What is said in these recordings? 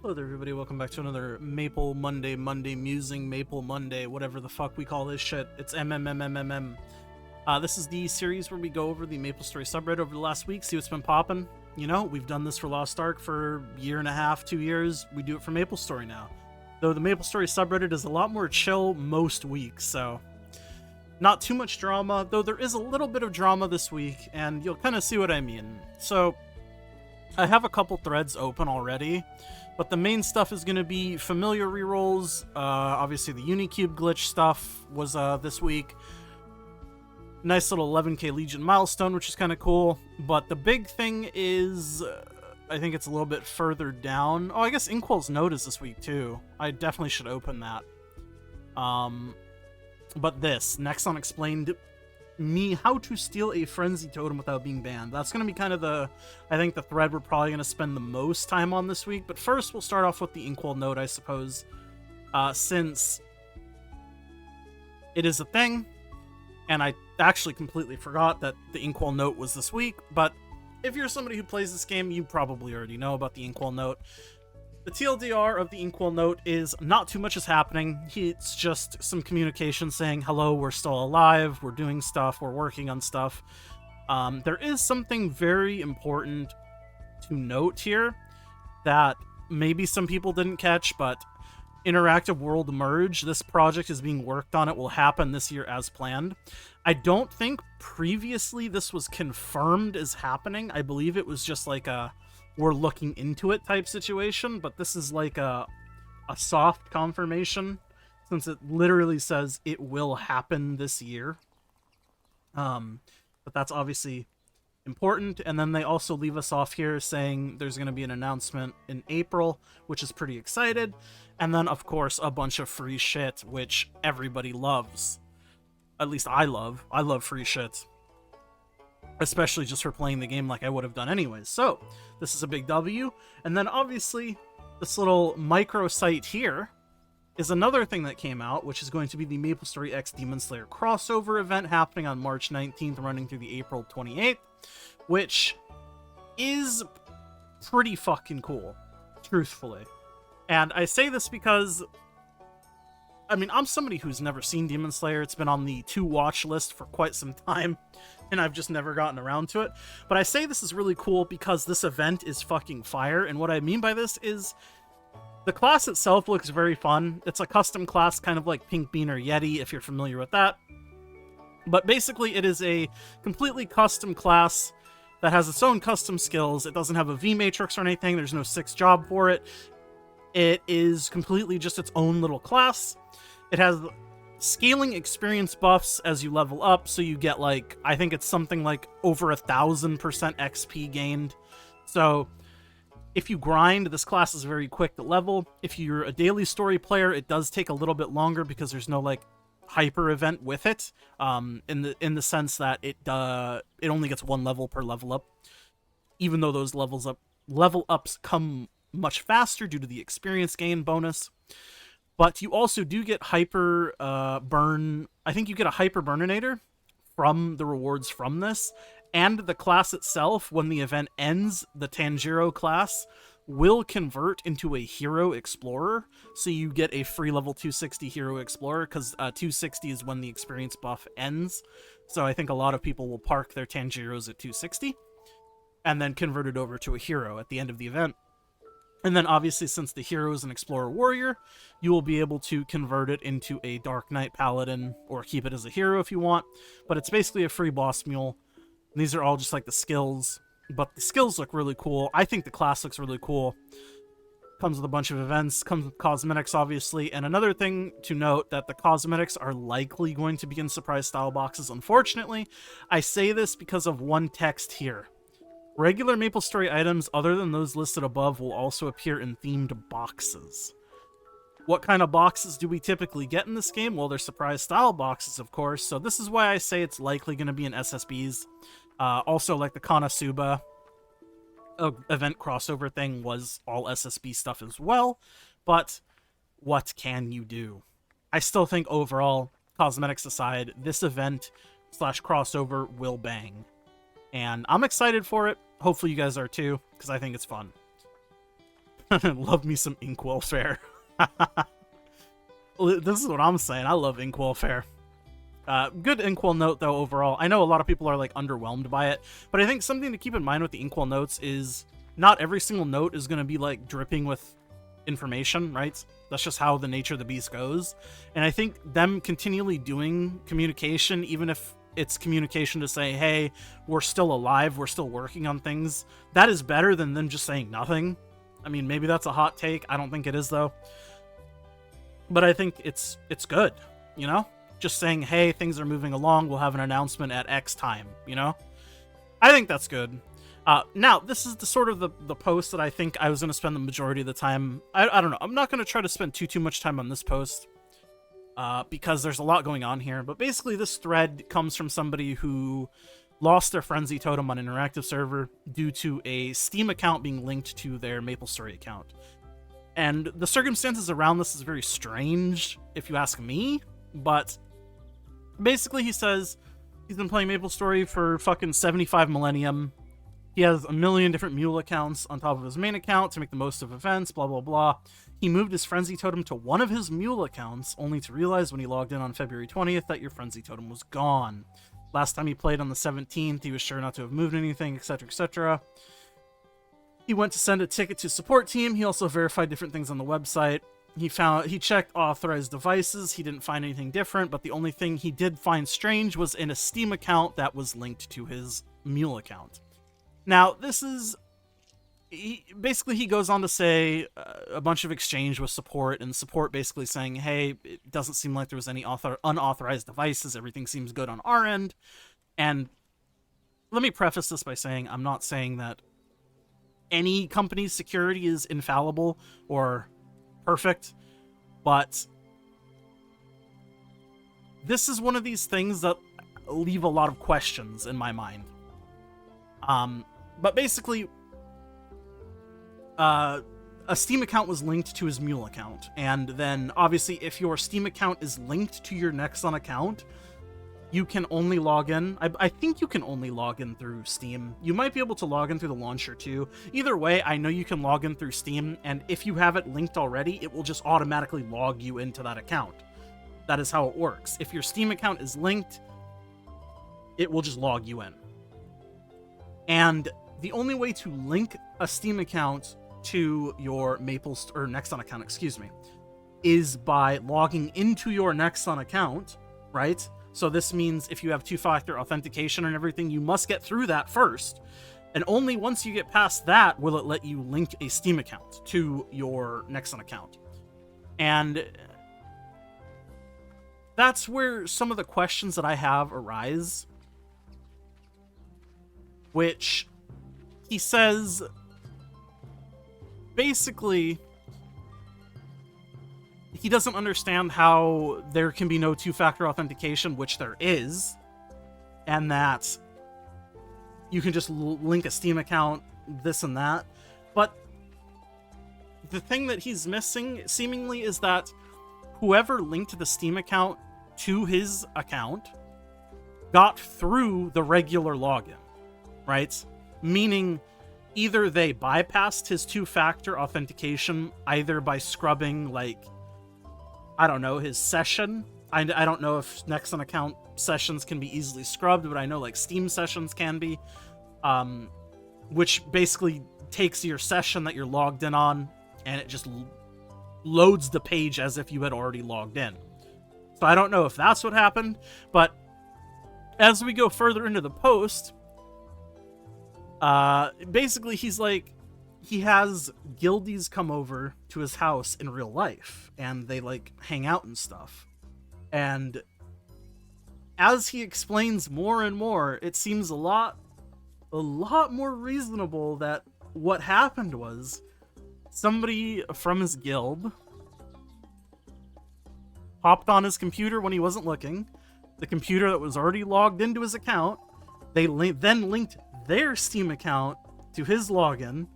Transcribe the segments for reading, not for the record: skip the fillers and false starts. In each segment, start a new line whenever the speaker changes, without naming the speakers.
Hello there, everybody. Welcome back to another Maple Monday, Musing Maple Monday, whatever the fuck we call this shit. It's MMMMMM. This is the series where we go over the MapleStory subreddit over the last week, see what's been popping. You know, we've done this for Lost Ark for a year and a half, 2 years. We do it for MapleStory now. Though the MapleStory subreddit is a lot more chill most weeks, so not too much drama, though there is a little bit of drama this week, and you'll kind of see what I mean. So, I have a couple threads open already, but the main stuff is going to be familiar rerolls. Obviously, the Unicube glitch stuff was this week. Nice little 11k Legion milestone, which is kind of cool. But the big thing is, I think it's a little bit further down. Oh, I guess Inkwell's note is this week, too. I definitely should open that. But this, next on Explained Me how to steal a frenzy totem without being banned. That's going to be kind of I think the thread we're probably going to spend the most time on this week. But first, we'll start off with the Inkwell note, I suppose, since it is a thing, and I actually completely forgot that the Inkwell note was this week. But if you're somebody who plays this game, you probably already know about the Inkwell note. The TLDR of the Inkwell note is not too much is happening. It's just some communication saying, hello, we're still alive, we're doing stuff, we're working on stuff. There is something very important to note here that maybe some people didn't catch, but Interactive World Merge, this project is being worked on. It will happen this year as planned. I don't think previously this was confirmed as happening. I believe it was just like a we're looking into it type situation, but this is like a soft confirmation since it literally says it will happen this year. But that's obviously important. And then they also leave us off here saying there's going to be an announcement in April, which is pretty excited. And then, of course, a bunch of free shit, which everybody loves. At least I love. I love free shit. Especially just for playing the game like I would have done anyways. So, this is a big W. And then, obviously, this little micro site here is another thing that came out, which is going to be the MapleStory X Demon Slayer crossover event happening on March 19th, running through the April 28th, which is pretty fucking cool, truthfully. And I say this because, I mean, I'm somebody who's never seen Demon Slayer. It's been on the to-watch list for quite some time, and I've just never gotten around to it. But I say this is really cool because this event is fucking fire, and what I mean by this is the class itself looks very fun. It's a custom class, kind of like Pink Bean or Yeti, if you're familiar with that. But basically, it is a completely custom class that has its own custom skills. It doesn't have a V-Matrix or anything. There's no 6 job for it. It is completely just its own little class. It has scaling experience buffs as you level up, so you get, like, I think it's something like over 1,000% XP gained. So if you grind, this class is very quick to level. If you're a daily story player, it does take a little bit longer because there's no, like, hyper event with it, in the sense that it only gets 1 level per level up, even though those level ups come much faster due to the experience gain bonus. But you also do get hyper burn. I think you get a hyper burninator from the rewards from this. And the class itself, when the event ends, the Tanjiro class will convert into a Hero Explorer. So you get a free level 260 Hero Explorer, because 260 is when the experience buff ends. So I think a lot of people will park their Tanjiros at 260 and then convert it over to a hero at the end of the event. And then, obviously, since the hero is an Explorer Warrior, you will be able to convert it into a Dark Knight Paladin, or keep it as a hero if you want. But it's basically a free boss mule. And these are all just like the skills. But the skills look really cool. I think the class looks really cool. Comes with a bunch of events. Comes with cosmetics, obviously. And another thing to note, that the cosmetics are likely going to be in surprise style boxes. Unfortunately, I say this because of one text here. Regular MapleStory items, other than those listed above, will also appear in themed boxes. What kind of boxes do we typically get in this game? Well, they're surprise-style boxes, of course, so this is why I say it's likely going to be in SSBs. Also, like the Konosuba event crossover thing was all SSB stuff as well, but what can you do? I still think overall, cosmetics aside, this event / crossover will bang. And I'm excited for it. Hopefully you guys are too, because I think it's fun. Love me some Inkwell fare. This is what I'm saying. I love Inkwell fare. Good Inkwell note, though, overall. I know a lot of people are, like, underwhelmed by it, but I think something to keep in mind with the Inkwell notes is not every single note is going to be, like, dripping with information, right? That's just how the nature of the beast goes. And I think them continually doing communication, even if it's communication to say, hey, we're still alive, we're still working on things, that is better than them just saying nothing. I mean, maybe that's a hot take. I don't think it is, though. But I think it's good, you know? Just saying, hey, things are moving along, we'll have an announcement at X time, you know? I think that's good. Now, this is the sort of the post that I think I was going to spend the majority of the time. I don't know. I'm not going to try to spend too much time on this post because there's a lot going on here. But basically, this thread comes from somebody who lost their Frenzy Totem on an interactive server due to a Steam account being linked to their MapleStory account. And the circumstances around this is very strange, if you ask me. But basically, he says he's been playing MapleStory for fucking 75 millennium. He has a million different mule accounts on top of his main account to make the most of events, blah, blah, blah. He moved his Frenzy Totem to one of his mule accounts, only to realize when he logged in on February 20th that your Frenzy Totem was gone. Last time he played on the 17th, he was sure not to have moved anything, etc., etc. He went to send a ticket to support team. He also verified different things on the website. He checked authorized devices. He didn't find anything different, but the only thing he did find strange was in a Steam account that was linked to his mule account. Now, this is... basically, he goes on to say a bunch of exchange with support, and support basically saying, hey, it doesn't seem like there was any unauthorized devices. Everything seems good on our end. And let me preface this by saying I'm not saying that any company's security is infallible or perfect, but this is one of these things that leave a lot of questions in my mind. But basically, a Steam account was linked to his mule account, and then obviously if your Steam account is linked to your Nexon account, you can only log in. I think you can only log in through Steam. You might be able to log in through the launcher too. Either way, I know you can log in through Steam, and if you have it linked already, it will just automatically log you into that account. That is how it works. If your Steam account is linked, it will just log you in. And the only way to link a Steam account to your Nexon account, excuse me, is by logging into your Nexon account, right? So this means if you have two-factor authentication and everything, you must get through that first. And only once you get past that will it let you link a Steam account to your Nexon account. And that's where some of the questions that I have arise, which he says basically he doesn't understand how there can be no two-factor authentication, which there is, and that you can just link a Steam account, this and that. But the thing that he's missing, seemingly, is that whoever linked the Steam account to his account got through the regular login, right? Meaning either they bypassed his two-factor authentication, either by scrubbing, like, I don't know, his session. I don't know if Nexon account sessions can be easily scrubbed, but I know, like, Steam sessions can be, which basically takes your session that you're logged in on, and it just loads the page as if you had already logged in. So I don't know if that's what happened, but as we go further into the post, basically he's like, he has guildies come over to his house in real life, and they, like, hang out and stuff. And as he explains more and more, it seems a lot more reasonable that what happened was somebody from his guild hopped on his computer when he wasn't looking, the computer that was already logged into his account. They then linked their Steam account to his login,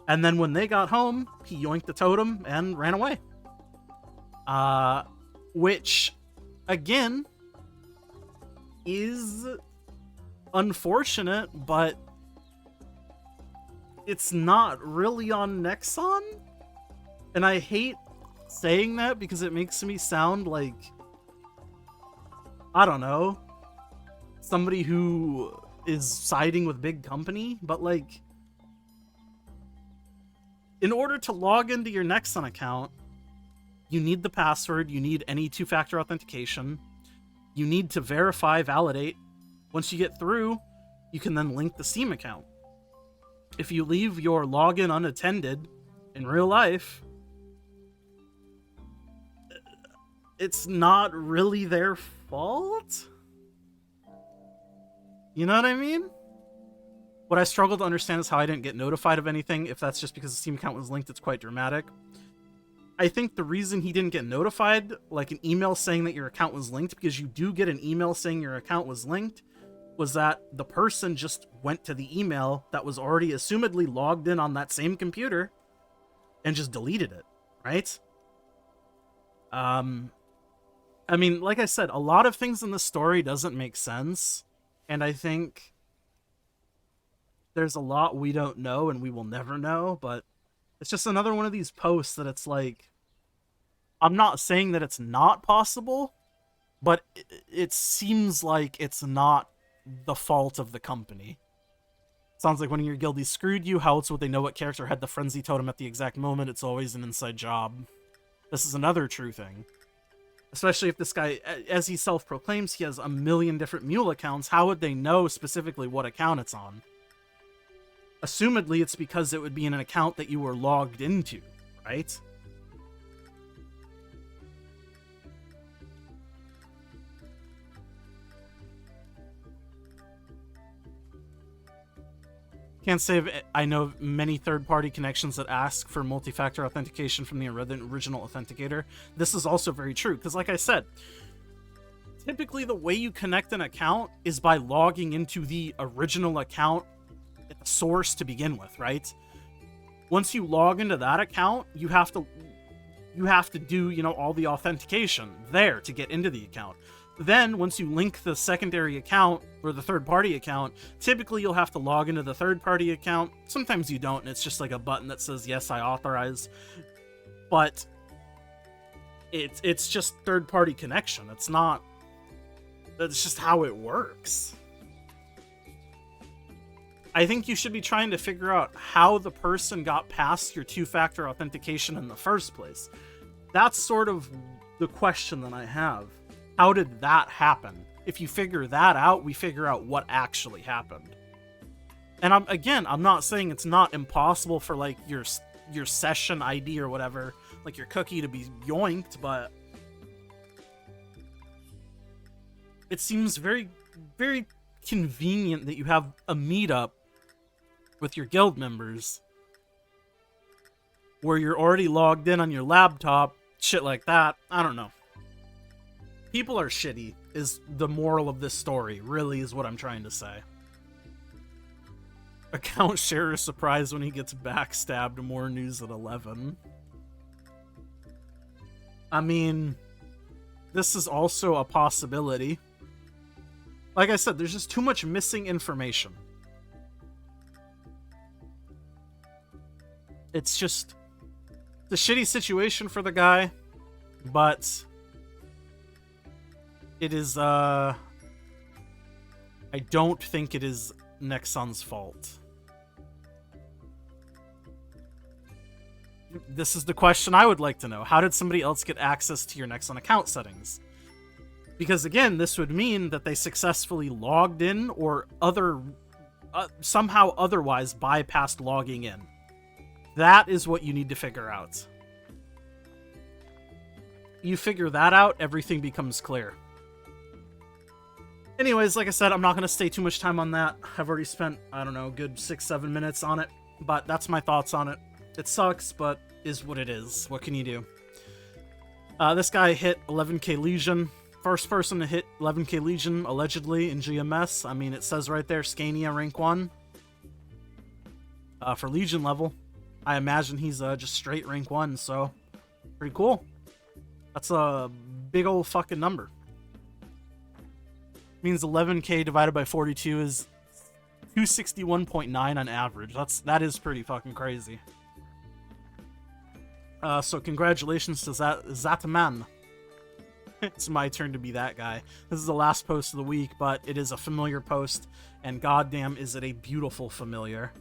and then when they got home, he yoinked the totem and ran away. Which, again, is unfortunate, but it's not really on Nexon. And I hate saying that because it makes me sound like, I don't know, somebody who is siding with big company, but like, in order to log into your Nexon account, you need the password, you need any two-factor authentication, you need to verify, validate. Once you get through, you can then link the Steam account. If you leave your login unattended in real life, it's not really their fault? You know what I mean? What I struggle to understand is how I didn't get notified of anything. If that's just because the Steam account was linked, it's quite dramatic. I think the reason he didn't get notified, like an email saying that your account was linked, because you do get an email saying your account was linked, was that the person just went to the email that was already assumedly logged in on that same computer and just deleted it, right? I mean, like I said, a lot of things in the story doesn't make sense, and I think there's a lot we don't know and we will never know, but it's just another one of these posts that it's like, I'm not saying that it's not possible, but it seems like it's not the fault of the company. Sounds like one of your guildies screwed you. How else would they know what character had the frenzy totem at the exact moment? It's always an inside job. This is another true thing. Especially if this guy, as he self-proclaims, he has a million different mule accounts. How would they know specifically what account it's on? Assumedly, it's because it would be in an account that you were logged into, right? Can't say I know many third-party connections that ask for multi-factor authentication from the original authenticator. This is also very true, because like I said, typically the way you connect an account is by logging into the original account source to begin with, right? Once you log into that account, you have to do, you know, all the authentication there to get into the account. Then, once you link the secondary account, or the third-party account, typically you'll have to log into the third-party account. Sometimes you don't, and it's just like a button that says, yes, I authorize. But it's just third-party connection. It's not... That's just how it works. I think you should be trying to figure out how the person got past your two-factor authentication in the first place. That's sort of the question that I have. How did that happen? If you figure that out, we figure out what actually happened. And I'm not saying it's not impossible for like your session ID or whatever, like your cookie to be yoinked, but it seems very, very convenient that you have a meetup with your guild members where you're already logged in on your laptop, shit like that. I don't know. People are shitty, is the moral of this story, really, is what I'm trying to say. Account share is surprised when he gets backstabbed. More news at 11. I mean, this is also a possibility. Like I said, there's just too much missing information. It's just a shitty situation for the guy, but it is, I don't think it is Nexon's fault. This is the question I would like to know. How did somebody else get access to your Nexon account settings? Because again, this would mean that they successfully logged in or somehow otherwise bypassed logging in. That is what you need to figure out. You figure that out, everything becomes clear. Anyways, like I said, I'm not going to stay too much time on that. I've already spent, I don't know, a good 6-7 minutes on it. But that's my thoughts on it. It sucks, but is what it is. What can you do? This guy hit 11k Legion. First person to hit 11k Legion, allegedly, in GMS. I mean, it says right there, Scania rank 1. For Legion level. I imagine he's just straight rank 1, so pretty cool. That's a big old fucking number. Means 11k divided by 42 is 261.9 on average. That is pretty fucking crazy. So congratulations to that man. It's my turn to be that guy. This is the last post of the week, but it is a familiar post, and goddamn is it a beautiful familiar.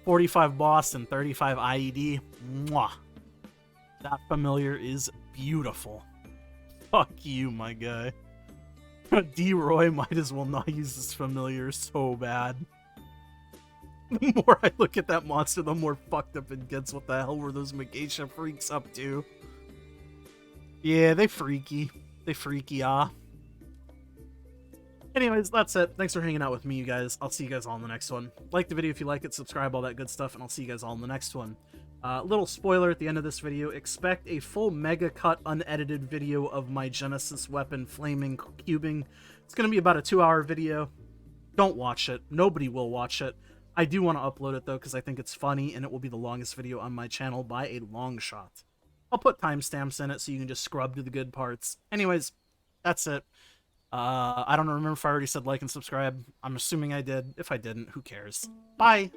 45 boss and 35 IED. Mwah. That familiar is beautiful. Fuck you, my guy. D-Roy might as well not use this familiar so bad. The more I look at that monster, the more fucked up it gets. What the hell were those Megacia freaks up to? Yeah, they freaky. They freaky, Anyways, that's it. Thanks for hanging out with me, you guys. I'll see you guys all in the next one. Like the video if you like it, subscribe, all that good stuff, and I'll see you guys all in the next one. Little spoiler at the end of this video, expect a full mega cut unedited video of my Genesis weapon flaming cubing. It's going to be about a 2-hour video. Don't watch it. Nobody will watch it. I do want to upload it though because I think it's funny, and it will be the longest video on my channel by a long shot. I'll put timestamps in it so you can just scrub to the good parts. Anyways, that's it. I don't remember if I already said like and subscribe. I'm assuming I did. If I didn't, who cares? Bye!